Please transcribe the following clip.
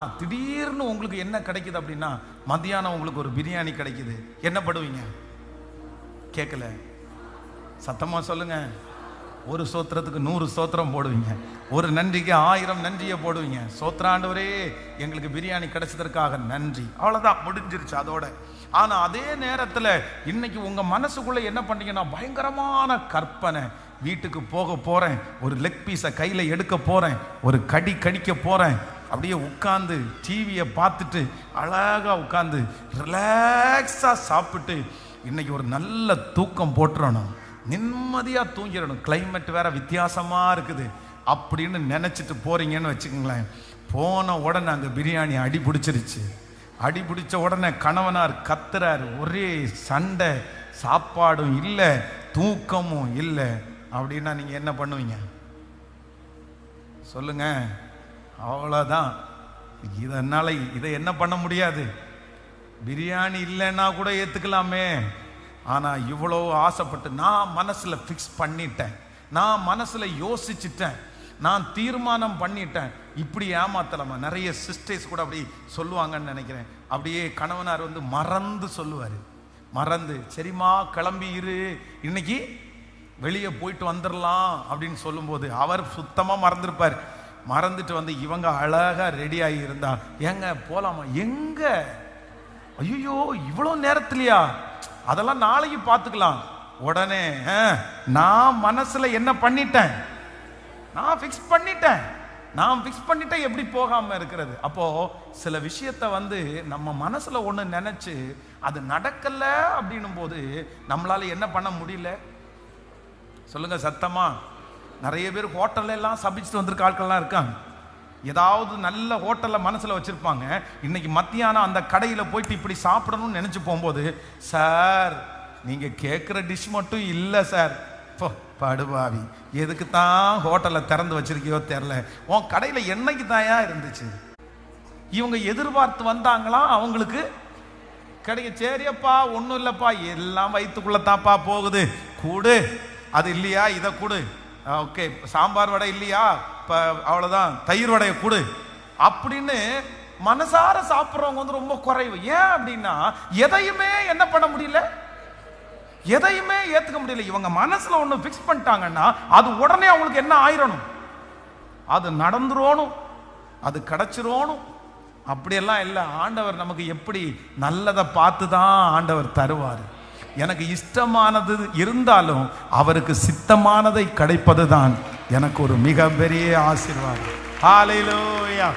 திடீர்னு உங்களுக்கு என்ன கிடைக்குது அப்படின்னா, மத்தியானம் உங்களுக்கு ஒரு பிரியாணி கிடைக்குது, என்ன படுவீங்க? கேட்கல, சத்தமா சொல்லுங்க. ஒரு சோத்திரத்துக்கு 100 சோத்திரம் போடுவீங்க, ஒரு நன்றிக்கு 1000 நன்றியை போடுவீங்க. சோத்திராண்டவரே, எங்களுக்கு பிரியாணி கிடைச்சதற்காக நன்றி. அவ்வளவுதான், முடிஞ்சிருச்சு அதோட. ஆனா அதே நேரத்தில் இன்னைக்கு உங்க மனசுக்குள்ள என்ன பண்ணீங்கன்னா, பயங்கரமான கற்பனை. வீட்டுக்கு போக போறேன், ஒரு லெக் பீஸை கையில எடுக்க போறேன், ஒரு கடிக்க போறேன், அப்படியே உட்காந்து டிவியை பார்த்துட்டு அழகா உட்காந்து ரிலாக்ஸா சாப்பிட்டு இன்னைக்கு ஒரு நல்ல தூக்கம் போட்டுறணும், நிம்மதியா தூங்கிடணும். கிளைமேட் வேற வித்தியாசமா இருக்குது அப்படின்னு நினைச்சிட்டு போறீங்கன்னு வச்சுக்கோங்களேன். போன உடனே அங்கே பிரியாணி அடி பிடிச்சிருச்சு. அடி பிடிச்ச உடனே கணவனார் கத்துறார், ஒரே சண்டை, சாப்பாடும் இல்லை தூக்கமும் இல்லை அப்படின்னா நீங்க என்ன பண்ணுவீங்க சொல்லுங்க? அவ்வளோதான். இதனால இதை என்ன பண்ண முடியாது. பிரியாணி இல்லைன்னா கூட ஏற்றுக்கலாமே. ஆனால் இவ்வளோ ஆசைப்பட்டு நான் மனசில் ஃபிக்ஸ் பண்ணிட்டேன், நான் மனசில் யோசிச்சுட்டேன், நான் தீர்மானம் பண்ணிட்டேன். இப்படி ஏமாத்தலாமா? நிறைய சிஸ்டர்ஸ் கூட அப்படி சொல்லுவாங்கன்னு நினைக்கிறேன். அப்படியே கணவனார் மறந்து சொல்லுவார், மறந்து சரிம்மா கிளம்பி இரு, இன்னைக்கு வெளியே போயிட்டு வந்துடலாம் அப்படின்னு சொல்லும்போது அவர் சுத்தமாக மறந்துருப்பார். மறந்துட்டு இவங்க அழகா ரெடி ஆகி இருந்தா, ஏங்க போலாமா? எங்க? ஐயோ இவ்வளோ நேரத்துலையா? அதெல்லாம் நாளைக்கு பார்த்துக்கலாம். உடனே நான் மனசுல என்ன பண்ணிட்டேன், நான் ஃபிக்ஸ் பண்ணிட்டேன், நான் ஃபிக்ஸ் பண்ணிட்டேன். எப்படி போகாம இருக்கிறது? அப்போ சில விஷயத்த நம்ம மனசுல ஒன்று நினைச்சு அது நடக்கல அப்படின்னும் போது நம்மளால என்ன பண்ண முடியல? சொல்லுங்க சத்தமா. நிறைய பேர் ஹோட்டல்ல எல்லாம் சபிச்சுட்டு வந்திருக்க ஆட்கள்லாம் இருக்காங்க. ஏதாவது நல்ல ஹோட்டல்ல மனசுல வச்சிருப்பாங்க. இன்னைக்கு மத்தியானம் அந்த கடையில போயிட்டு இப்படி சாப்பிடணும்னு நினைச்சு போகும்போது, சார் நீங்க கேட்குற டிஷ் மட்டும் இல்லை சார். படுபாவி, எதுக்கு தான் ஹோட்டலை திறந்து வச்சிருக்கியோ தெரியல, உன் கடையில என்னைக்கு தாயா இருந்துச்சு? இவங்க எதிர்பார்த்து வந்தாங்களா, அவங்களுக்கு கிடைக்க. சரியப்பா ஒன்றும் இல்லைப்பா, எல்லாம் வயிற்றுக்குள்ள தாப்பா போகுது, கூடு. அது இல்லையா, இதை கூடு. ஓகே, சாம்பார் வடை இல்லையா, இப்போ அவ்வளோதான், தயிர் வடையை கொடு அப்படின்னு மனசார சாப்பிட்றவங்க ரொம்ப குறைவு. ஏன் அப்படின்னா, எதையுமே என்ன பண்ண முடியல, எதையுமே ஏற்றுக்க முடியல. இவங்க மனசுல ஒன்று ஃபிக்ஸ் பண்ணிட்டாங்கன்னா அது உடனே அவங்களுக்கு என்ன ஆயிரணும், அது நடந்துரோணும், அது கிடைச்சிரோணும். அப்படியெல்லாம் இல்லை. ஆண்டவர் நமக்கு எப்படி நல்லதை பார்த்து தான் ஆண்டவர் தருவார். எனக்கு இஷ்டமானது இருந்தாலும் அவருக்கு சித்தமானதை கிடைப்பது தான் எனக்கு ஒரு மிகப்பெரிய ஆசீர்வாதம். ஹல்லேலூயா.